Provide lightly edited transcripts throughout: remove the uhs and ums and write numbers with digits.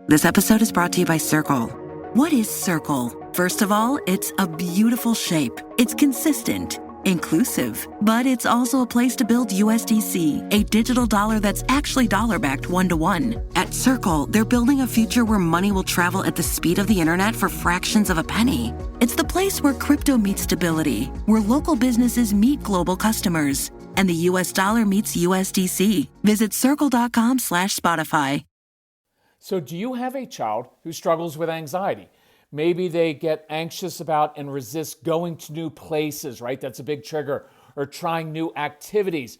This episode is brought to you by Circle. What is Circle? First of all, it's a beautiful shape. It's consistent, inclusive, but it's also a place to build USDC, a digital dollar that's actually dollar-backed one-to-one. At Circle, they're building a future where money will travel at the speed of the internet for fractions of a penny. It's the place where crypto meets stability, where local businesses meet global customers, and the US dollar meets USDC. Visit circle.com/Spotify. So do you have a child who struggles with anxiety? Maybe they get anxious about and resist going to new places, right? That's a big trigger. Or trying new activities.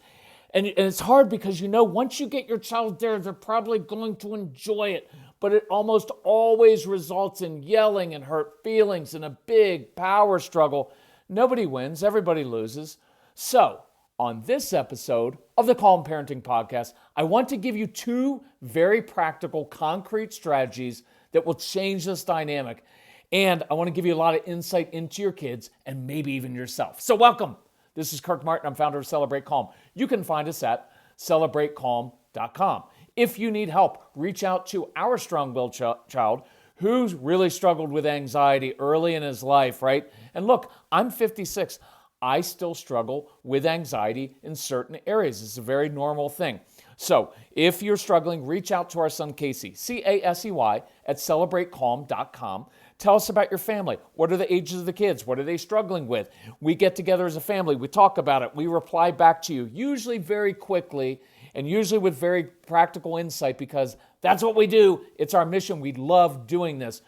And it's hard because once you get your child there, they're probably going to enjoy it. But it almost always results in yelling and hurt feelings and a big power struggle. Nobody wins, everybody loses. So, on this episode of the Calm Parenting Podcast, I want to give you two very practical, concrete strategies that will change this dynamic. And I want to give you a lot of insight into your kids and maybe even yourself. So welcome. This is Kirk Martin. I'm founder of Celebrate Calm. You can find us at celebratecalm.com. If you need help, reach out to our strong-willed child who's really struggled with anxiety early in his life, right? And look, I'm 56. I still struggle with anxiety in certain areas. It's a very normal thing. So if you're struggling, reach out to our son, Casey, Casey, at celebratecalm.com. Tell us about your family. What are the ages of the kids? What are they struggling with? We get together as a family. We talk about it. We reply back to you, usually very quickly and usually with very practical insight because that's what we do. It's our mission. We love doing this.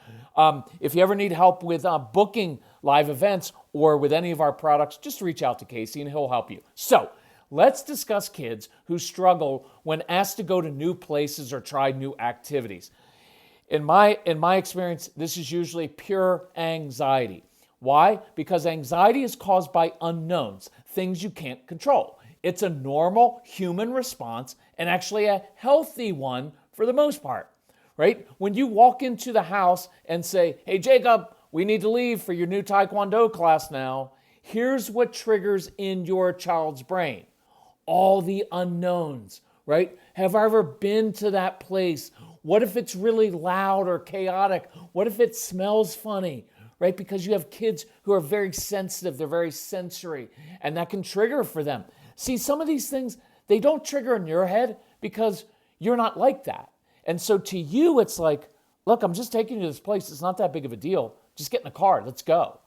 If you ever need help with booking live events or with any of our products, just reach out to Casey and he'll help you. So let's discuss kids who struggle when asked to go to new places or try new activities. In my experience, this is usually pure anxiety. Why? Because anxiety is caused by unknowns, things you can't control. It's a normal human response and actually a healthy one for the most part, right? When you walk into the house and say, hey, Jacob, we need to leave for your new Taekwondo class now, here's what triggers in your child's brain. All the unknowns, right? Have I ever been to that place? What if it's really loud or chaotic? What if it smells funny, right? Because you have kids who are very sensitive, they're very sensory, and that can trigger for them. See, some of these things, they don't trigger in your head because you're not like that. And so to you, it's like, look, I'm just taking you to this place. It's not that big of a deal. Just get in the car. Let's go.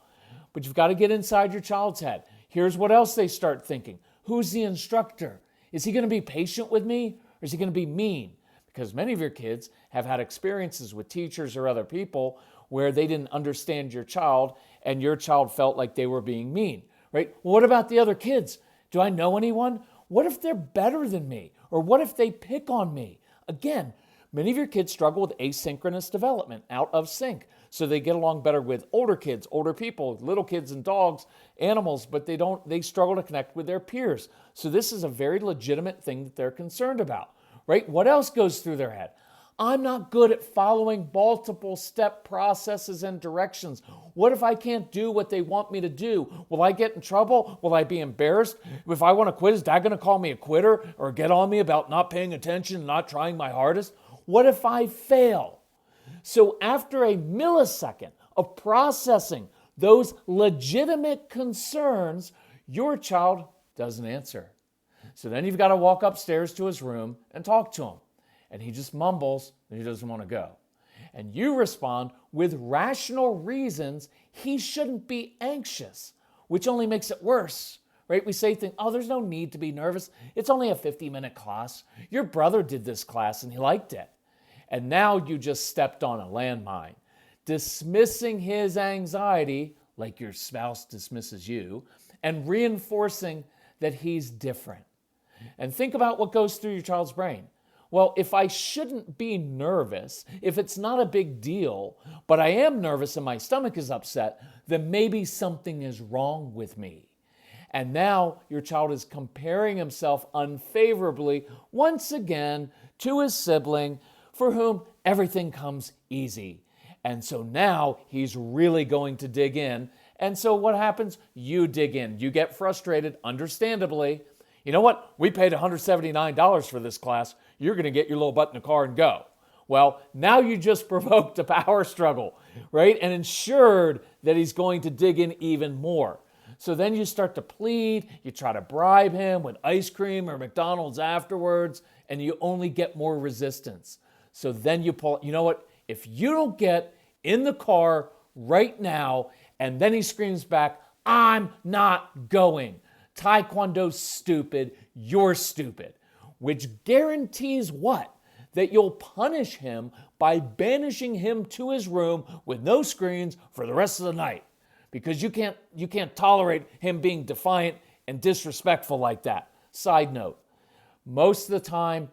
But you've got to get inside your child's head. Here's what else they start thinking. Who's the instructor? Is he going to be patient with me or is he going to be mean? Because many of your kids have had experiences with teachers or other people where they didn't understand your child and your child felt like they were being mean, right? Well, what about the other kids? Do I know anyone? What if they're better than me? Or what if they pick on me? Again, many of your kids struggle with asynchronous development, out of sync. So they get along better with older kids, older people, little kids and dogs, animals, but they struggle to connect with their peers. So this is a very legitimate thing that they're concerned about, right? What else goes through their head? I'm not good at following multiple step processes and directions. What if I can't do what they want me to do? Will I get in trouble? Will I be embarrassed? If I want to quit, is Dad going to call me a quitter or get on me about not paying attention and not trying my hardest? What if I fail? So after a millisecond of processing those legitimate concerns, your child doesn't answer. So then you've got to walk upstairs to his room and talk to him. And he just mumbles that he doesn't want to go. And you respond with rational reasons he shouldn't be anxious, which only makes it worse, right? We say things, oh, there's no need to be nervous. It's only a 50-minute class. Your brother did this class and he liked it. And now you just stepped on a landmine, dismissing his anxiety like your spouse dismisses you and reinforcing that he's different. And think about what goes through your child's brain. Well, if I shouldn't be nervous, if it's not a big deal, but I am nervous and my stomach is upset, then maybe something is wrong with me. And now your child is comparing himself unfavorably once again to his sibling for whom everything comes easy. And so now he's really going to dig in. And so what happens? You dig in. You get frustrated, understandably. You know what? We paid $179 for this class. You're going to get your little butt in the car and go. Well, now you just provoked a power struggle, right? And ensured that he's going to dig in even more. So then you start to plead, you try to bribe him with ice cream or McDonald's afterwards, and you only get more resistance. So then you pull, you know what? If you don't get in the car right now, and then he screams back, I'm not going. Taekwondo's stupid, you're stupid. Which guarantees what? That you'll punish him by banishing him to his room with no screens for the rest of the night. Because you can't tolerate him being defiant and disrespectful like that. Side note, most of the time,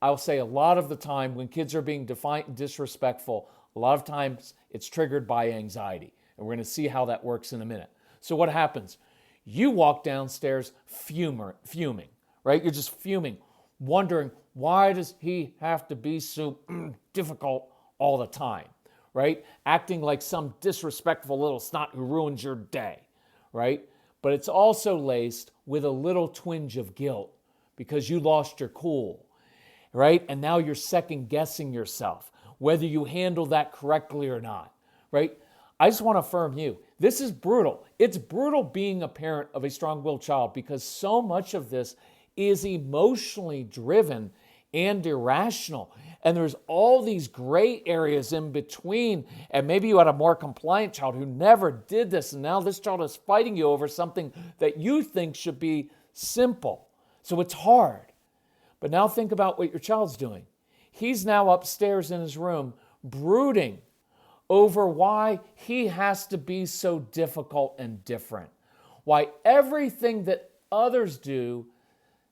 I'll say a lot of the time, when kids are being defiant and disrespectful, a lot of times it's triggered by anxiety. And we're going to see how that works in a minute. So what happens? You walk downstairs fuming, right? You're just fuming, wondering, why does he have to be so difficult all the time? Right? Acting like some disrespectful little snot who ruins your day, right? But it's also laced with a little twinge of guilt because you lost your cool, right? And now you're second guessing yourself, whether you handle that correctly or not, right? I just want to affirm you. This is brutal. It's brutal being a parent of a strong-willed child because so much of this is emotionally driven and irrational. And there's all these gray areas in between. And maybe you had a more compliant child who never did this. And now this child is fighting you over something that you think should be simple. So it's hard. But now think about what your child's doing. He's now upstairs in his room brooding over why he has to be so difficult and different. Why everything that others do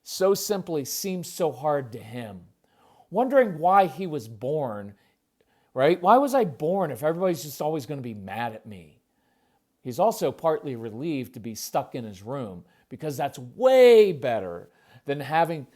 so simply seems so hard to him. Wondering why he was born, right? Why was I born if everybody's just always going to be mad at me? He's also partly relieved to be stuck in his room because that's way better than having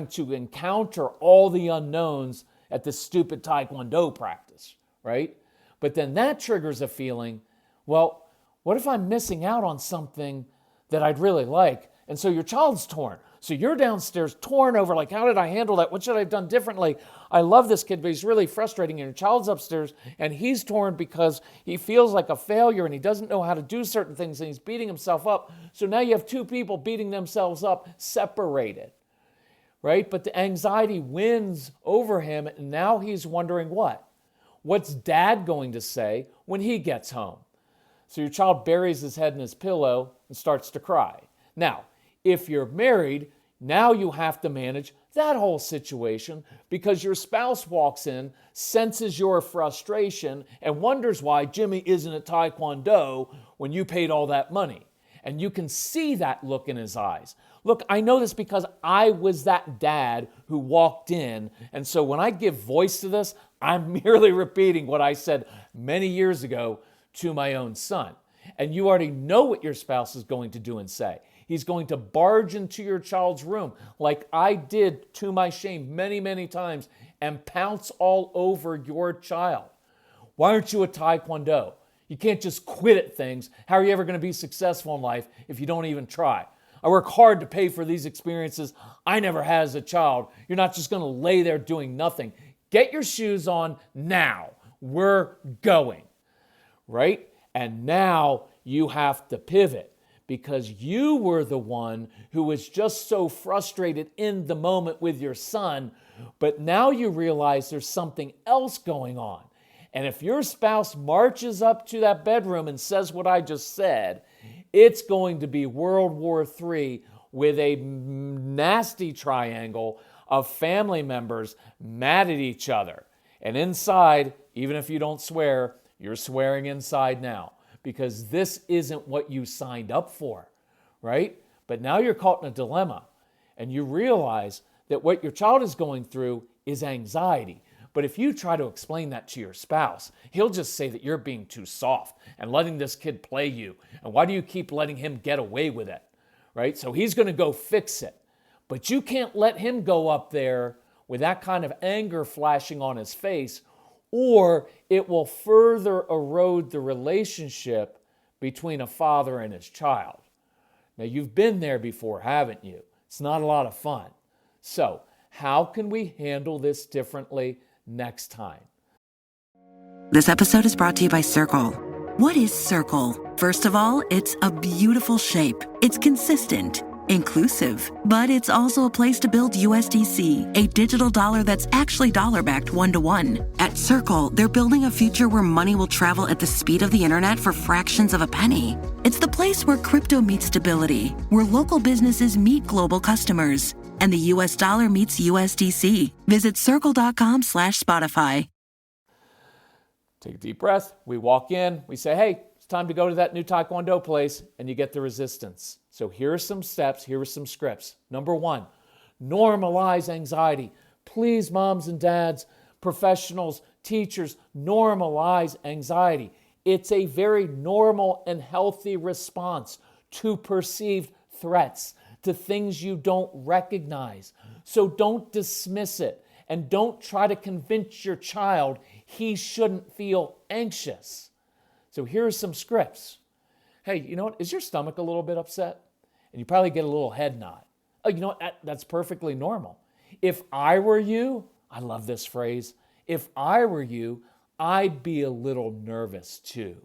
to encounter all the unknowns at this stupid Taekwondo practice, right? But then that triggers a feeling, well, what if I'm missing out on something that I'd really like? And so your child's torn. So you're downstairs torn over, like, how did I handle that? What should I have done differently? I love this kid, but he's really frustrating. And your child's upstairs, and he's torn because he feels like a failure, and he doesn't know how to do certain things, and he's beating himself up. So now you have two people beating themselves up, separated, right? But the anxiety wins over him, and now he's wondering what? What's dad going to say when he gets home? So your child buries his head in his pillow and starts to cry. Now, if you're married, now you have to manage that whole situation because your spouse walks in, senses your frustration, and wonders why Jimmy isn't at Taekwondo when you paid all that money. And you can see that look in his eyes. Look, I know this because I was that dad who walked in, and so when I give voice to this, I'm merely repeating what I said many years ago to my own son. And you already know what your spouse is going to do and say. He's going to barge into your child's room like I did to my shame many, many times and pounce all over your child. Why aren't you a Taekwondo? You can't just quit at things. How are you ever going to be successful in life if you don't even try? I work hard to pay for these experiences I never had as a child. You're not just going to lay there doing nothing. Get your shoes on now. We're going, right? And now you have to pivot because you were the one who was just so frustrated in the moment with your son, but now you realize there's something else going on. And if your spouse marches up to that bedroom and says what I just said, it's going to be World War III with a nasty triangle of family members mad at each other. And inside, even if you don't swear, you're swearing inside now because this isn't what you signed up for, right? But now you're caught in a dilemma and you realize that what your child is going through is anxiety. But if you try to explain that to your spouse, he'll just say that you're being too soft and letting this kid play you. And why do you keep letting him get away with it, right? So he's going to go fix it. But you can't let him go up there with that kind of anger flashing on his face, or it will further erode the relationship between a father and his child. Now, you've been there before, haven't you? It's not a lot of fun. So, how can we handle this differently next time. This episode is brought to you by Circle. What is Circle? First of all, it's a beautiful shape. It's consistent, inclusive, but it's also a place to build USDC, a digital dollar that's actually dollar-backed one-to-one. At Circle, they're building a future where money will travel at the speed of the internet for fractions of a penny. It's the place where crypto meets stability, where local businesses meet global customers, and the US dollar meets USDC. Visit circle.com/Spotify. Take a deep breath. We walk in. We say, hey, it's time to go to that new Taekwondo place, and you get the resistance. So here are some steps. Here are some scripts. Number 1, normalize anxiety. Please, moms and dads, professionals, teachers, normalize anxiety. It's a very normal and healthy response to perceived threats, to things you don't recognize. So don't dismiss it, and don't try to convince your child he shouldn't feel anxious. So here are some scripts. Hey, you know what? Is your stomach a little bit upset? And you probably get a little head nod. Oh, you know what? That's perfectly normal. If I were you, I love this phrase, if I were you, I'd be a little nervous too,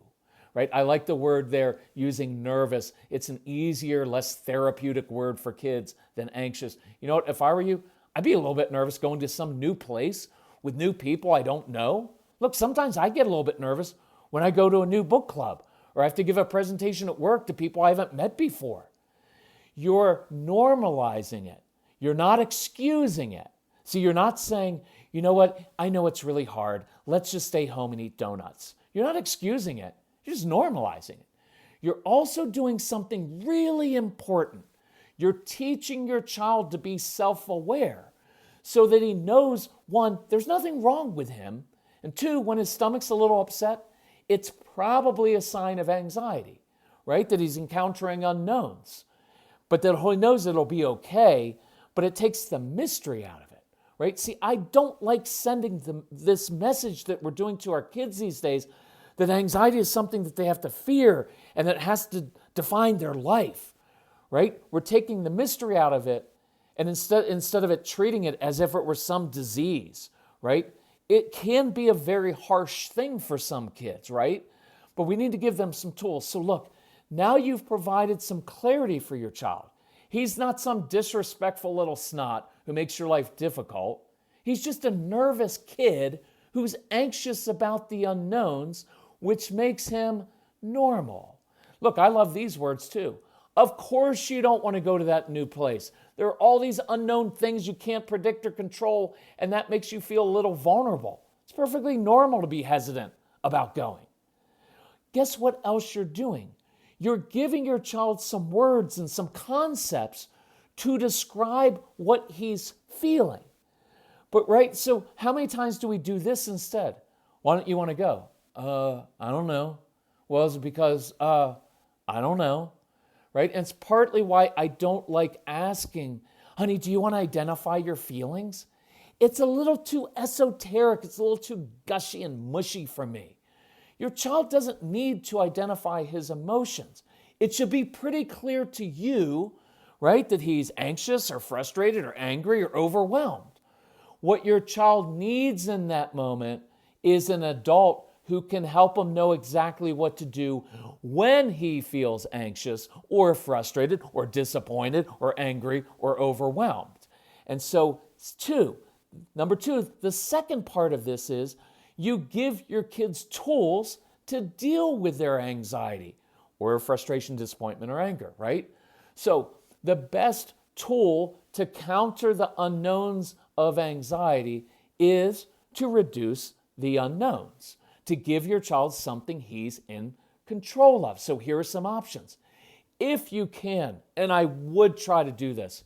right? I like the word there, using nervous. It's an easier, less therapeutic word for kids than anxious. You know what? If I were you, I'd be a little bit nervous going to some new place with new people I don't know. Look, sometimes I get a little bit nervous when I go to a new book club or I have to give a presentation at work to people I haven't met before. You're normalizing it. You're not excusing it. So you're not saying, you know what, I know it's really hard. Let's just stay home and eat donuts. You're not excusing it. You're just normalizing it. You're also doing something really important. You're teaching your child to be self-aware so that he knows, 1, there's nothing wrong with him, and 2, when his stomach's a little upset, it's probably a sign of anxiety, right? That he's encountering unknowns, but that he knows it'll be okay, but it takes the mystery out of it, right? See, I don't like sending them this message that we're doing to our kids these days, that anxiety is something that they have to fear and that has to define their life, right? We're taking the mystery out of it, and instead of it treating it as if it were some disease, right? It can be a very harsh thing for some kids, right? But we need to give them some tools. So look, now you've provided some clarity for your child. He's not some disrespectful little snot who makes your life difficult. He's just a nervous kid who's anxious about the unknowns, which makes him normal. Look, I love these words too. Of course you don't want to go to that new place. There are all these unknown things you can't predict or control, and that makes you feel a little vulnerable. It's perfectly normal to be hesitant about going. Guess what else you're doing? You're giving your child some words and some concepts to describe what he's feeling. But right, so how many times do we do this instead? Why don't you want to go? I don't know. Well, is it because, I don't know. Right? And it's partly why I don't like asking, honey, do you want to identify your feelings? It's a little too esoteric. It's a little too gushy and mushy for me. Your child doesn't need to identify his emotions. It should be pretty clear to you, right, that he's anxious or frustrated or angry or overwhelmed. What your child needs in that moment is an adult who can help him know exactly what to do when he feels anxious or frustrated or disappointed or angry or overwhelmed. And so, number two, the second part of this is you give your kids tools to deal with their anxiety or frustration, disappointment, or anger, right? So the best tool to counter the unknowns of anxiety is to reduce the unknowns, to give your child something he's in control of. So here are some options. If you can, and I would try to do this,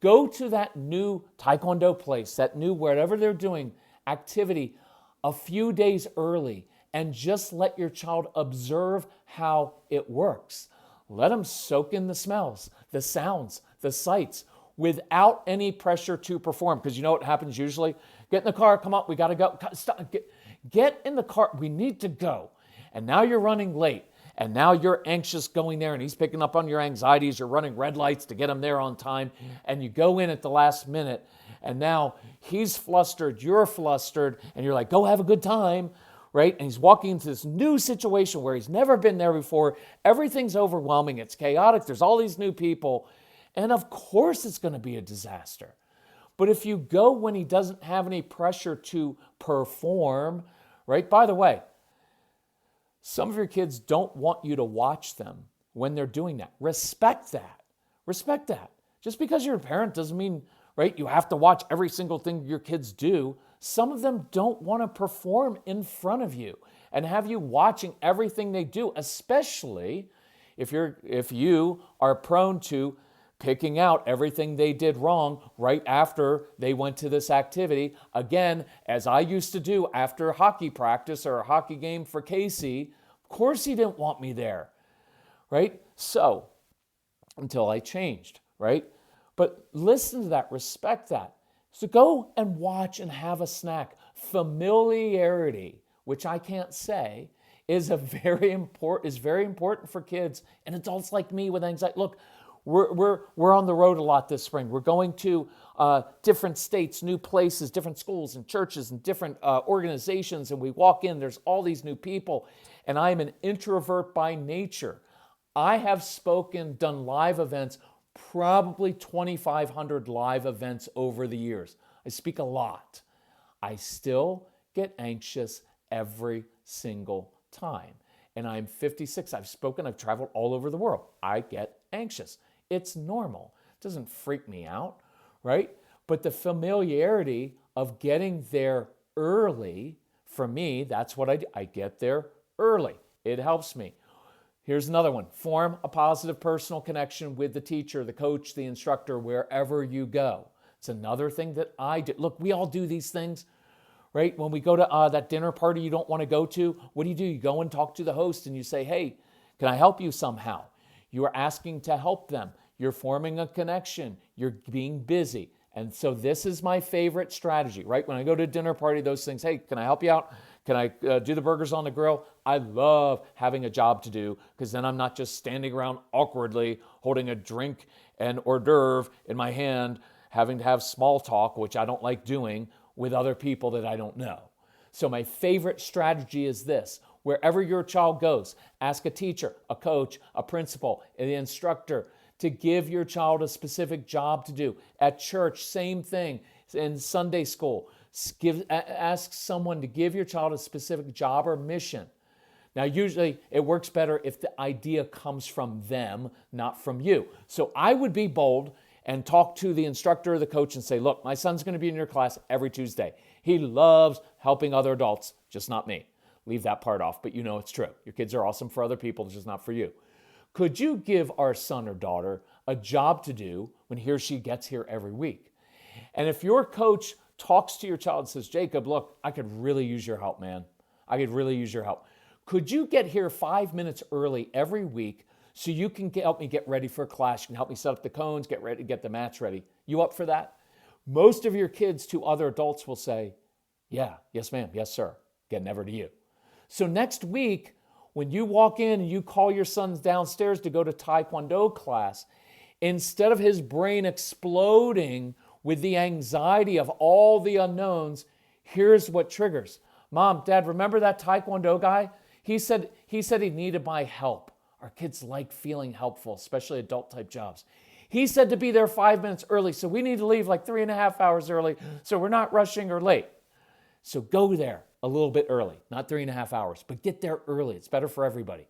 go to that new Taekwondo place, that new wherever they're doing activity a few days early, and just let your child observe how it works. Let them soak in the smells, the sounds, the sights, without any pressure to perform. Because you know what happens usually? Get in the car, come on, we got to go. Stop. Get in the car, we need to go. And now you're running late. And now you're anxious going there, and he's picking up on your anxieties. You're running red lights to get him there on time. And you go in at the last minute, And now he's flustered, you're flustered, and you're like, go have a good time, right? And he's walking into this new situation where he's never been there before. Everything's overwhelming. It's chaotic. There's all these new people. And of course it's going to be a disaster. But if you go when he doesn't have any pressure to perform, right? By the way, some of your kids don't want you to watch them when they're doing that. Respect that. Respect that. Just because you're a parent doesn't mean, right, you have to watch every single thing your kids do. Some of them don't want to perform in front of you and have you watching everything they do, especially if you are prone to picking out everything they did wrong right after they went to this activity. Again, as I used to do after hockey practice or a hockey game for Casey, of course he didn't want me there, right? So, until I changed, right? But listen to that, respect that. So go and watch and have a snack. Familiarity, which I can't say, is very important for kids and adults like me with anxiety. Look, we're on the road a lot this spring. We're going to different states, new places, different schools and churches and different organizations. And we walk in, there's all these new people. And I'm an introvert by nature. I have done live events, probably 2,500 live events over the years. I speak a lot. I still get anxious every single time. And I'm 56. I've traveled all over the world. I get anxious. It's normal. It doesn't freak me out, right? But the familiarity of getting there early, for me, that's what I do. I get there early. It helps me. Here's another one. Form a positive personal connection with the teacher, the coach, the instructor, wherever you go. It's another thing that I do. Look, we all do these things, right? When we go to that dinner party you don't want to go to, what do? You go and talk to the host and you say, hey, can I help you somehow? You are asking to help them. You're forming a connection. You're being busy. And so this is my favorite strategy, right? When I go to a dinner party, those things, hey, can I help you out? Can I do the burgers on the grill? I love having a job to do because then I'm not just standing around awkwardly holding a drink and hors d'oeuvre in my hand, having to have small talk, which I don't like doing with other people that I don't know. So my favorite strategy is this. Wherever your child goes, ask a teacher, a coach, a principal, an instructor to give your child a specific job to do. At church, same thing. In Sunday school, ask someone to give your child a specific job or mission. Now, usually it works better if the idea comes from them, not from you. So I would be bold and talk to the instructor or the coach and say, look, my son's going to be in your class every Tuesday. He loves helping other adults, just not me. Leave that part off, but you know it's true. Your kids are awesome for other people, it's just not for you. Could you give our son or daughter a job to do when he or she gets here every week? And if your coach talks to your child and says, Jacob, look, I could really use your help, man. I could really use your help. Could you get here 5 minutes early every week so you can help me get ready for class? You can help me set up the cones, get the mats ready. You up for that? Most of your kids to other adults will say, yeah, yes, ma'am, yes, sir. Again, never to you. So next week, when you walk in and you call your son downstairs to go to Taekwondo class, instead of his brain exploding with the anxiety of all the unknowns, here's what triggers. Mom, Dad, remember that Taekwondo guy? He said he needed my help. Our kids like feeling helpful, especially adult type jobs. He said to be there 5 minutes early, so we need to leave like 3.5 hours early so we're not rushing or late. So go there a little bit early, not 3.5 hours, but get there early. It's better for everybody.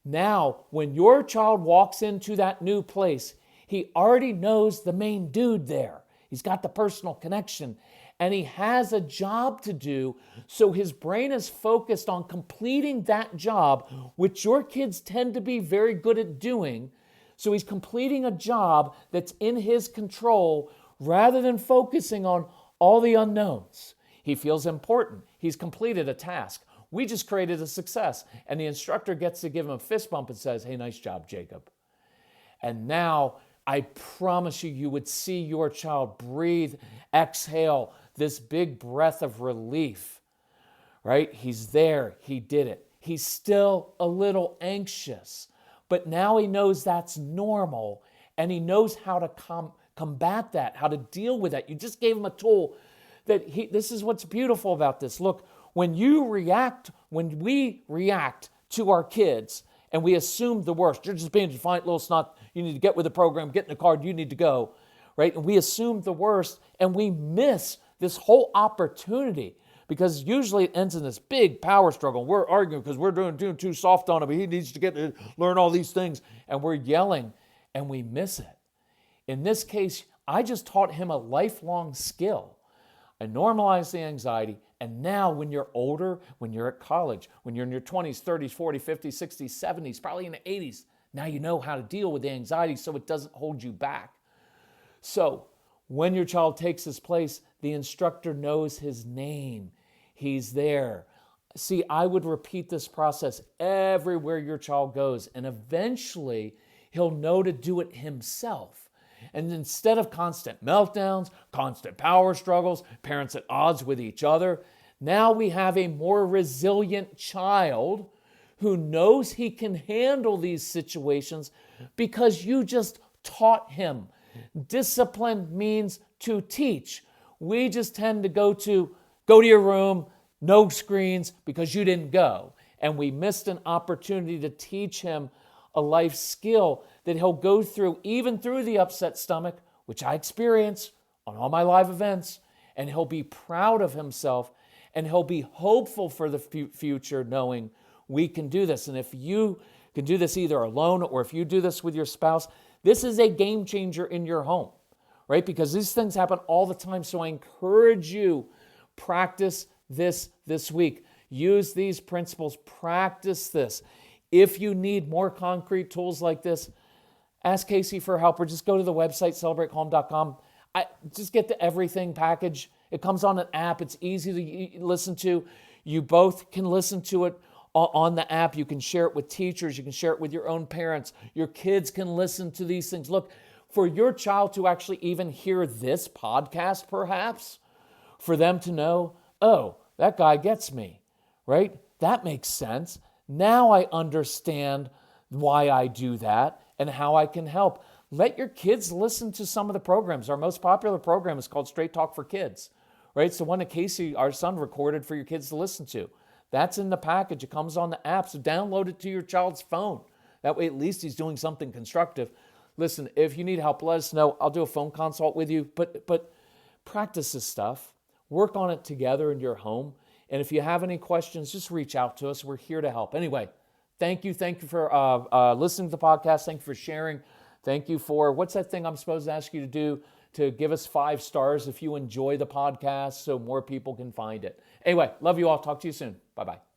Now, when your child walks into that new place, he already knows the main dude there. He's got the personal connection and he has a job to do. So his brain is focused on completing that job, which your kids tend to be very good at doing. So he's completing a job that's in his control rather than focusing on all the unknowns. He feels important. He's completed a task. We just created a success. And the instructor gets to give him a fist bump and says, hey, nice job, Jacob. And now I promise you, you would see your child breathe, exhale, this big breath of relief, right? He's there. He did it. He's still a little anxious, but now he knows that's normal and he knows how combat that, how to deal with that. You just gave him a tool this is what's beautiful about this. Look, when we react to our kids and we assume the worst, you're just being a defiant little snot, you need to get with the program, get in the car, you need to go, right? And we assume the worst and we miss this whole opportunity because usually it ends in this big power struggle. We're arguing because we're doing too soft on him. He needs to get to learn all these things and we're yelling and we miss it. In this case, I just taught him a lifelong skill. I normalized the anxiety. And now when you're older, when you're at college, when you're in your 20s, 30s, 40s, 50s, 60s, 70s, probably in the 80s, now you know how to deal with the anxiety so it doesn't hold you back. So when your child takes his place, the instructor knows his name. He's there. See, I would repeat this process everywhere your child goes, and eventually he'll know to do it himself. And instead of constant meltdowns, constant power struggles, parents at odds with each other, now we have a more resilient child who knows he can handle these situations because you just taught him. Discipline means to teach. We just tend to go to your room, no screens, because you didn't go. And we missed an opportunity to teach him a life skill that he'll go through, even through the upset stomach, which I experience on all my live events, and he'll be proud of himself, and he'll be hopeful for the future, knowing we can do this. And if you can do this either alone or if you do this with your spouse, this is a game changer in your home, right? Because these things happen all the time. So I encourage you, practice this week. Use these principles, practice this. If you need more concrete tools like this, ask Casey for help or just go to the website, celebratecalm.com. Just get the everything package. It comes on an app. It's easy to listen to. You both can listen to it on the app. You can share it with teachers. You can share it with your own parents. Your kids can listen to these things. Look, for your child to actually even hear this podcast, perhaps, for them to know, oh, that guy gets me, right? That makes sense. Now I understand why I do that and how I can help. Let your kids listen to some of the programs. Our most popular program is called Straight Talk for Kids, right? It's the one that Casey, our son, recorded for your kids to listen to. That's in the package. It comes on the app, so download it to your child's phone. That way, at least he's doing something constructive. Listen, if you need help, let us know. I'll do a phone consult with you, but practice this stuff. Work on it together in your home. And if you have any questions, just reach out to us. We're here to help. Anyway, thank you. Thank you for listening to the podcast. Thank you for sharing. Thank you for, what's that thing I'm supposed to ask you to do? To give us 5 stars if you enjoy the podcast so more people can find it. Anyway, love you all. Talk to you soon. Bye-bye.